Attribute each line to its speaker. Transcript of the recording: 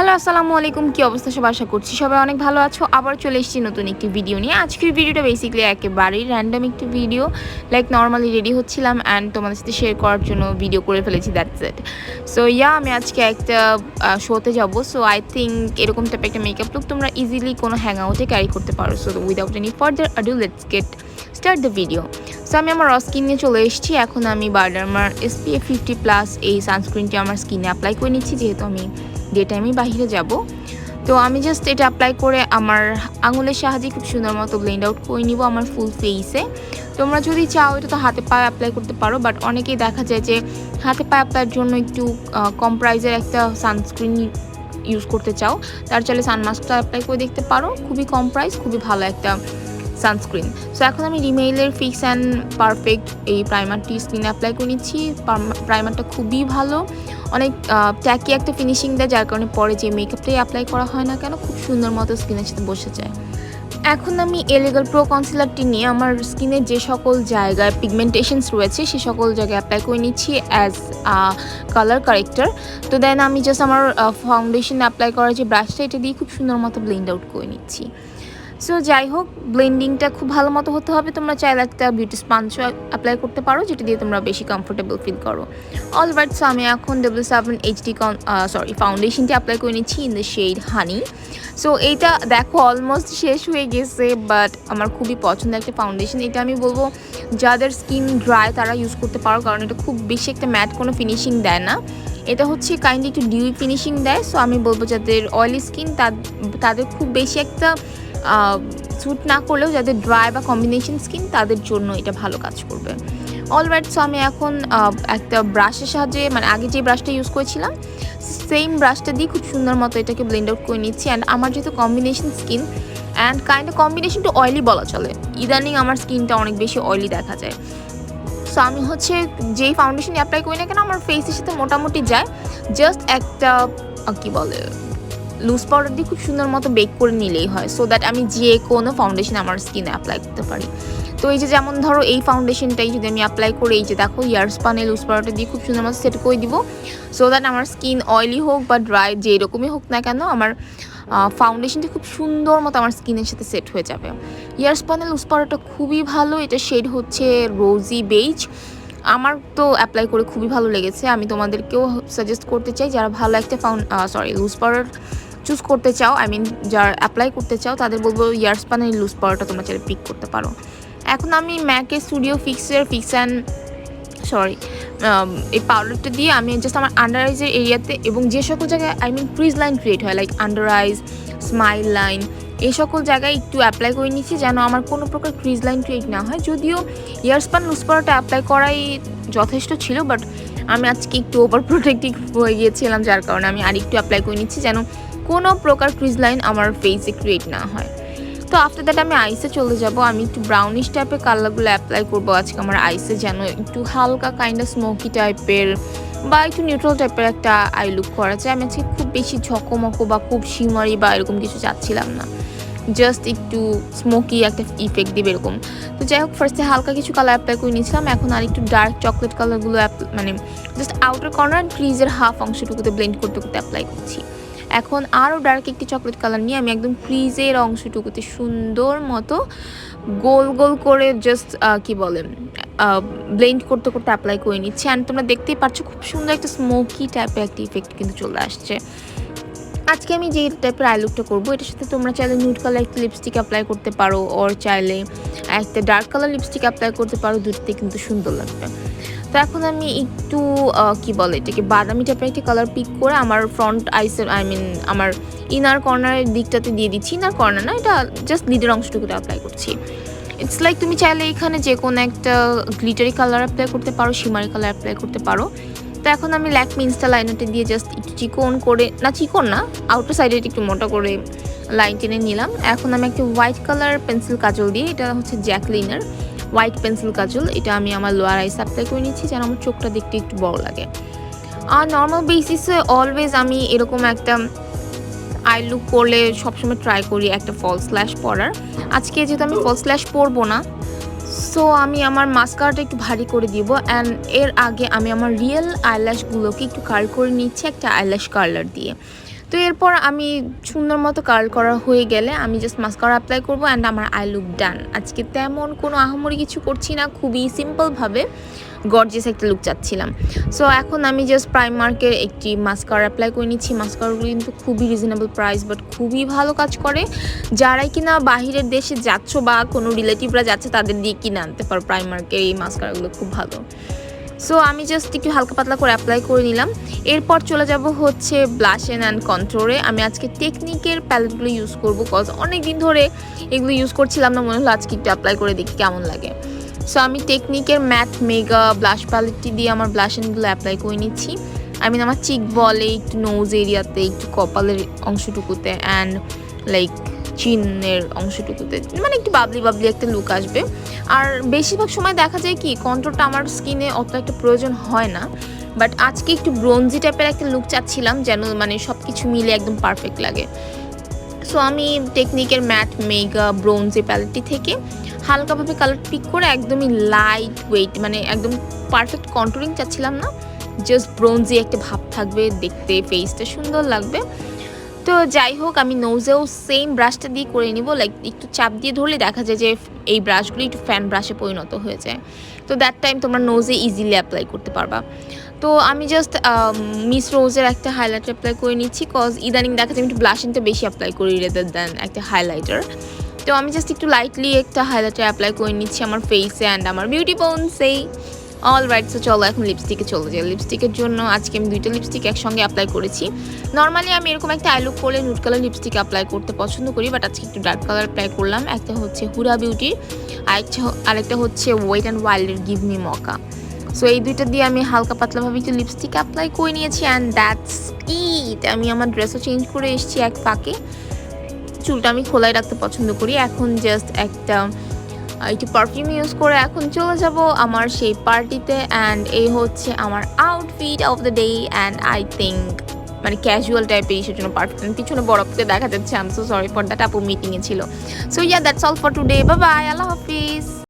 Speaker 1: Hello আসসালামু আলাইকুম, কি অবস্থা সবার? আশা করছি সবাই অনেক ভালো আছো। আবার চলে এসেছি নতুন একটি ভিডিও নিয়ে। আজকের ভিডিওটা বেসিক্যালি একেবারেই র্যান্ডম একটি ভিডিও, লাইক নর্মালি রেডি হচ্ছিলাম অ্যান্ড তোমাদের সাথে শেয়ার করার জন্য ভিডিও করে ফেলেছি, দ্যাটস ইট। সো আমি আজকে একটা শোতে যাবো। সো আই থিঙ্ক এরকম টাইপের একটা মেকআপ লুক তোমরা ইজিলি কোনো হ্যাং আউটে ক্যারি করতে পারো। So without any further ado let's get start the video. So আমি আমার স্কিন নিয়ে চলে এসেছি। এখন আমি বার্ডারমার SPF 50+ এই সানস্ক্রিনটি আমার স্কিনে অ্যাপ্লাই করে নিচ্ছি, যেহেতু আমি ডে টাইমে বাইরে যাব। তো আমি জাস্ট এটা অ্যাপ্লাই করে আমার আঙুলের সাহায্যে খুব সুন্দর মতো ব্লেন্ড আউট করে নিব আমার ফুল ফেসে। তোমরা যদি চাও এটা তো হাতে পায়ে অ্যাপ্লাই করতে পারো, বাট অনেকেই দেখা যায় যে হাতে পায়ে অ্যাপ্লাইয়ের জন্য একটু কম প্রাইসের একটা সানস্ক্রিন ইউজ করতে চাও, তার চাইলে সানমাস্কটা অ্যাপ্লাই করে দেখতে পারো। খুবই কম প্রাইস, খুবই ভালো একটা সানস্ক্রিন। সো এখন আমি রিমেইলের ফিক্স অ্যান্ড পারফেক্ট এই প্রাইমারটি স্কিনে অ্যাপ্লাই করে নিচ্ছি। প্রাইমারটা খুবই ভালো, অনেক ট্যাকি একটা ফিনিশিং দেয়, যার কারণে পরে যে মেকআপটাই অ্যাপ্লাই করা হয় না কেন খুব সুন্দর মতো স্কিনের সাথে বসে যায়। এখন আমি এলিগাল প্রো কনসিলারটি নিয়ে আমার স্কিনের যে সকল জায়গায় পিগমেন্টেশনস রয়েছে সে সকল জায়গায় অ্যাপ্লাই করে নিচ্ছি অ্যাজ কালার কারেক্টার। তো দেন আমি জাস্ট আমার ফাউন্ডেশন অ্যাপ্লাই করার যে ব্রাশটা, এটা দিয়ে খুব সুন্দর মতো ব্লেন্ড আউট করে নিচ্ছি। সো যাই হোক, ব্লেন্ডিংটা খুব ভালো মতো হতে হবে। তোমরা চাইলে একটা বিউটি স্পঞ্জও অ্যাপ্লাই করতে পারো, যেটা দিয়ে তোমরা বেশি কমফোর্টেবল ফিল করো। অলরাইট, সো আমি এখন W7 HD ফাউন্ডেশনটি অ্যাপ্লাই করে নিচ্ছি in the shade honey. So এইটা দেখো অলমোস্ট শেষ হয়ে গেছে, বাট আমার খুবই পছন্দের একটা ফাউন্ডেশন। এটা আমি বলবো যাদের স্কিন ড্রাই তারা ইউজ করতে পারো, কারণ এটা খুব বেশি একটা ম্যাট কোনো ফিনিশিং দেয় না। এটা হচ্ছে কাইন্ডলি একটু ডিউই ফিনিশিং দেয়। সো আমি বলবো যাদের অয়েলি স্কিন তাদের খুব বেশি একটা স্যুট না করলেও যাদের ড্রাই বা কম্বিনেশন স্কিন তাদের জন্য এটা ভালো কাজ করবে। অলরাইট, সো আমি এখন একটা ব্রাশের সাহায্যে, মানে আগে যে ব্রাশটা ইউজ করেছিলাম সেম ব্রাশটা দিয়ে খুব সুন্দর মতো এটাকে ব্লেন্ড আউট করে নিচ্ছি। অ্যান্ড আমার যেহেতু combination skin and kind of combination two oily বলা চলে, ইদানিং আমার স্কিনটা অনেক বেশি অয়েলি দেখা যায়। সো আমি হচ্ছে যেই ফাউন্ডেশন অ্যাপ্লাই করি না কেন আমার ফেসের সাথে মোটামুটি যায়, জাস্ট একটা কী বলে লুজ পাউডার দিয়ে খুব সুন্দর মতো বেক করে নিলেই হয়, সো দ্যাট আমি যে কোনো ফাউন্ডেশন আমার স্কিনে অ্যাপ্লাই করতে পারি। তো এই যে যেমন ধরো এই ফাউন্ডেশনটাই যদি আমি অ্যাপ্লাই করে এই যে দেখো ইয়ারস্পানে লুজ পাউডারটা দিয়ে খুব সুন্দর মতো সেট করে দিব, সো দ্যাট আমার স্কিন অয়েলি হোক বা ড্রাই যেরকমই হোক না কেন আমার ফাউন্ডেশনটা খুব সুন্দর মতো আমার স্কিনের সাথে সেট হয়ে যাবে। ইয়ারস্পানে লুজ পাউডারটা খুবই ভালো, এটা শেড হচ্ছে রোজি বেজ। আমার তো অ্যাপ্লাই করে খুবই ভালো লেগেছে। আমি তোমাদেরকেও সাজেস্ট করতে চাই যারা ভালো একটা লুজ পাউডার চুজ করতে চাও, যারা অ্যাপ্লাই করতে চাও তাদের বলবো ইয়ারস্পানের লুজ পাউডারটা তোমরা চাইলে পিক করতে পারো। এখন আমি ম্যাকের স্টুডিও ফিক্স অ্যান্ড এই পাউডারটা দিয়ে আমি জাস্ট আমার আন্ডার আইজের এরিয়াতে এবং যে সকল জায়গায় ক্রিজ লাইন ক্রিয়েট হয় লাইক আন্ডার আইজ, স্মাইল লাইন, এই সকল জায়গায় একটু অ্যাপ্লাই করে নিচ্ছি যেন আমার কোনো প্রকার ক্রিজ লাইন ক্রিয়েট না হয়। যদিও ইয়ারস্পান লুজ পাউডারটা অ্যাপ্লাই করাই যথেষ্ট ছিল, বাট আমি আজকে একটু ওভার প্রোটেক্টিভ হয়ে গিয়েছিলাম, যার কারণে আমি আরেকটু অ্যাপ্লাই করে নিচ্ছি যেন কোনো প্রকার ক্রিজ লাইন আমার ফেসে ক্রিয়েট না হয়। তো আফটার দ্যাট আমি আইসে চলে যাব। আমি একটু ব্রাউনিশ টাইপের কালারগুলো অ্যাপ্লাই করবো আজকে আমার আইসে, যেন একটু হালকা কাইন্ড অফ স্মোকি টাইপের বা একটু নিউট্রাল টাইপের একটা আই লুক করা যায়। আমি আজকে খুব বেশি ঝকমকো বা খুব শিমারি বা এরকম কিছু চাচ্ছিলাম না, জাস্ট একটু স্মোকি একটা ইফেক্ট দিবে এরকম। তো যাই হোক, ফার্স্টে হালকা কিছু কালার অ্যাপ্লাই করে নিয়েছিলাম। এখন আর একটু ডার্ক চকলেট কালারগুলো জাস্ট আউটার কর্নার ক্রিজের হাফ অংশটুকুতে ব্লেন্ড করতে করতে অ্যাপ্লাই করছি। এখন আরও ডার্ক একটি চকলেট কালার নিয়ে আমি একদম ক্রিজের অংশটুকুতে সুন্দর মতো গোল গোল করে জাস্ট ব্লেন্ড করতে করতে অ্যাপ্লাই করে নিচ্ছি। অ্যান্ড তোমরা দেখতেই পাচ্ছ খুব সুন্দর একটা স্মোকি টাইপের একটা ইফেক্ট কিন্তু চলে আসছে। আজকে আমি যে টাইপের আই লুকটা করবো, এটার সাথে তোমরা চাইলে নিউড কালার একটা লিপস্টিক অ্যাপ্লাই করতে পারো, ওর চাইলে একটা ডার্ক কালার লিপস্টিক অ্যাপ্লাই করতে পারো, দুটোতে কিন্তু সুন্দর লাগবে। তো এখন আমি একটু এটাকে বাদামি টাইপের একটা কালার পিক করে আমার ফ্রন্ট আইসের আমার ইনার কর্নারের দিকটাতে দিয়ে দিচ্ছি। ইনার কর্নার না, এটা জাস্ট লিডের অংশটুকুতে অ্যাপ্লাই করছি। ইটস লাইক তুমি চাইলে এখানে যে কোনো একটা গ্লিটারি কালার অ্যাপ্লাই করতে পারো, শিমারি কালার অ্যাপ্লাই করতে পারো। তো এখন আমি ল্যাকমি ইনস্টা লাইনারটা দিয়ে জাস্ট একটু চিকন না আউটার সাইডে একটু মোটা করে লাইন টেনে নিলাম। এখন আমি একটা হোয়াইট কালার পেন্সিল কাজল দিয়ে, এটা হচ্ছে জ্যাকলিনের হোয়াইট পেন্সিল কাজল, এটা আমি আমার লোয়ার আইস অ্যাপ্লাই করে নিচ্ছি যেন আমার চোখটা দেখতে একটু বড় লাগে। আর নর্মাল বেসিসে অলওয়েজ আমি এরকম একটা আই লুক করলে সবসময় ট্রাই করি একটা ফলস ল্যাশ পরার। আজকে যেহেতু আমি ফলস ল্যাশ পরবো না, সো আমি আমার মাস্কারাটা একটু ভারী করে দিব। অ্যান্ড এর আগে আমি আমার রিয়েল আইল্যাশগুলোকে একটু কার্ল করে নিচ্ছি একটা আইল্যাশ কার্লার দিয়ে। তো তো এরপর আমি সুন্দর মতো কার্ল করা হয়ে গেলে আমি জাস্ট মাস্কারা অ্যাপ্লাই করবো অ্যান্ড আমার আই লুক ডান। আজকে তেমন কোনো আহামরি কিছু করছি না, খুবই সিম্পলভাবে গর্জিয়াস একটা লুক চাচ্ছিলাম। সো এখন আমি জাস্ট প্রাইমার্কের একটি মাস্কারা অ্যাপ্লাই করে নিচ্ছি। মাস্কারাগুলো কিন্তু খুবই রিজনেবল প্রাইস বাট খুবই ভালো কাজ করে। যারাই কিনা বাহিরের দেশে যাচ্ছ বা কোনো রিলেটিভরা যাচ্ছে তাদের দিয়ে কিনে আনতে পারো, প্রাইমার্কের এই মাস্কারাগুলো খুব ভালো। সো আমি জাস্ট একটু হালকা পাতলা করে অ্যাপ্লাই করে নিলাম। এরপর চলে যাব হচ্ছে ব্লাশ অ্যান্ড কন্ট্রোরে। আমি আজকে টেকনিকের প্যালেটগুলো ইউজ করবো, কজ অনেক দিন ধরে এগুলো ইউজ করছিলাম না, মনে হলো আজকে একটু অ্যাপ্লাই করে দেখি কেমন লাগে। সো আমি টেকনিকের ম্যাট মেগা ব্লাশ প্যালেটটি দিয়ে আমার ব্লাশ অ্যান্ডগুলো অ্যাপ্লাই করে নিচ্ছি। আমার চিক বলে, একটু নোজ এরিয়াতে, একটু কপালের অংশটুকুতে অ্যান্ড লাইক চিনের অংশটুকুতে, মানে একটু বাবলি বাবলি একটা লুক আসবে। আর বেশিরভাগ সময় দেখা যায় কি কন্ট্রোলটা আমার স্কিনে অত একটা প্রয়োজন হয় না, বাট আজকে একটু ব্রোঞ্জি টাইপের একটা লুক চাচ্ছিলাম যেন মানে সব কিছু মিলে একদম পারফেক্ট লাগে। সো আমি টেকনিকের ম্যাট মেগা ব্রোঞ্জি প্যালেটটি থেকে হালকাভাবে কালার পিক করে একদমই লাইট ওয়েট, মানে একদম পারফেক্ট কন্ট্রোলিং চাচ্ছিলাম না, জাস্ট ব্রোঞ্জি একটা ভাব থাকবে, দেখতে ফেসটা সুন্দর লাগবে। তো যাই হোক, আমি নোজেও সেম ব্রাশটা দিয়ে করে নিব, লাইক একটু চাপ দিয়ে ধরলে দেখা যায় যে এই ব্রাশগুলো একটু ফ্যান ব্রাশে পরিণত হয়ে যায়। তো দ্যাট টাইম তোমরা নোজে ইজিলি অ্যাপ্লাই করতে পারবা। তো আমি জাস্ট মিস রোজের একটা হাইলাইটার অ্যাপ্লাই করে নিচ্ছি, কজ ইদানিং দেখা যায় আমি একটু ব্লাশিংটা বেশি অ্যাপ্লাই করি রেদার দ্যান একটা হাইলাইটার। তো আমি জাস্ট একটু লাইটলি একটা হাইলাইটার অ্যাপ্লাই করে নিচ্ছি আমার ফেসে অ্যান্ড আমার বিউটি বোনসেই। অল রাইট, সো চলো এখন লিপস্টিকে চলে যাই। লিপস্টিকের জন্য আজকে আমি 2টা লিপস্টিক একসঙ্গে অ্যাপ্লাই করেছি। নর্মালি আমি এরকম একটা আই লুক করলে নুড কালার লিপস্টিক অ্যাপ্লাই করতে পছন্দ করি, বাট আজকে একটু ডার্ক কালার অ্যাপ্লাই করলাম। একটা হচ্ছে হুরা বিউটির, আরেকটা হচ্ছে ওয়েট অ্যান্ড ওয়াইল্ডের গিভ মি মকা। সো এই 2টা দিয়ে আমি হালকা পাতলাভাবে একটু লিপস্টিক অ্যাপ্লাই করে নিয়েছি অ্যান্ড দ্যাটস ইট। আমি আমার ড্রেসও চেঞ্জ করে এসেছি এক ফাঁকে। চুলটা আমি খোলাই রাখতে পছন্দ করি। এখন জাস্ট একটু পারফিউম ইউজ করে এখন চলে যাব আমার সেই পার্টিতে অ্যান্ড এই হচ্ছে আমার outfit of the day and I think মানে ক্যাজুয়াল টাইপের, সেই জন্য পারফেক্ট। পিছনে বরফকে দেখা যাচ্ছে, I am so sorry for that, আপু মিটিংয়ে ছিল। So yeah, that's all for today, bye bye, Allah Hafiz.